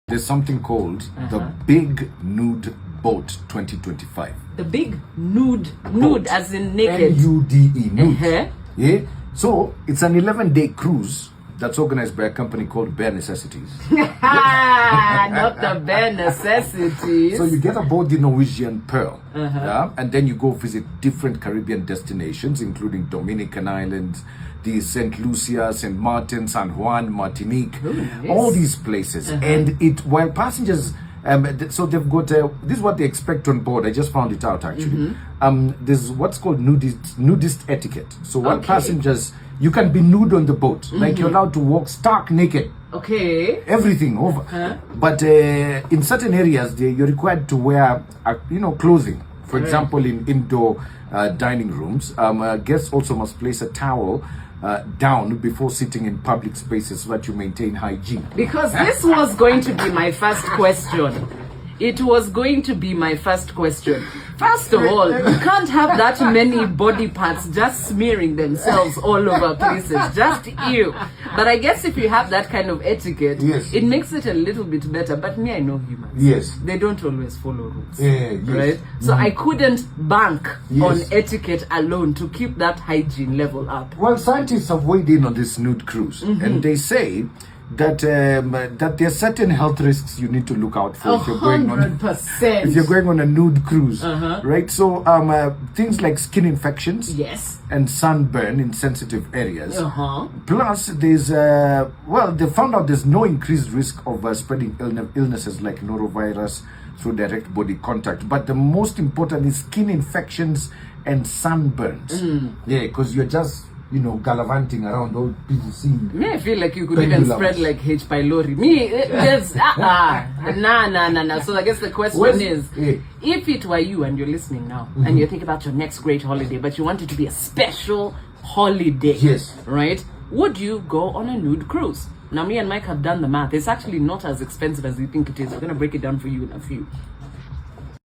There's something called the Big Nude Boat 2025. The big nude as in naked. Nude, nude. Yeah. So it's an 11-day cruise that's organized by a company called Bare Necessities. Not the bare necessities. So you get aboard the Norwegian Pearl, yeah, and then you go visit different Caribbean destinations, including Dominican Islands, the St. Lucia, St. Martin, San Juan, Martinique, all these places. And it, while passengers, so they've got, this is what they expect on board. I just found it out actually. There's what's called nudist etiquette. So while passengers, you can be nude on the boat, like you're allowed to walk stark naked. Okay. Everything over. But in certain areas, you're required to wear, clothing. For example, in indoor dining rooms, guests also must place a towel down before sitting in public spaces so that you maintain hygiene. Because this was going to be my first question. It was going to be my first question. First of all, you can't have that many body parts just smearing themselves all over places. Just you. But I guess if you have that kind of etiquette, it makes it a little bit better. But me, I know humans. Yes. They don't always follow rules. Yes. Right? So I couldn't bank on etiquette alone to keep that hygiene level up. Well, scientists have weighed in on this nude cruise, and they say that that there are certain health risks you need to look out for if you're going on a nude cruise, right? So things like skin infections, and sunburn in sensitive areas. Plus, there's they found out there's no increased risk of spreading illnesses like norovirus through direct body contact. But the most important is skin infections and sunburns. Yeah, because you're just gallivanting around, all people seeing. Me, I feel like you could even spread like H. pylori. Me, there's nah. So I guess the question is, if it were you and you're listening now, and you're thinking about your next great holiday, but you want it to be a special holiday, right? Would you go on a nude cruise? Now, me and Mike have done the math. It's actually not as expensive as you think it is. We're going to break it down for you in a few.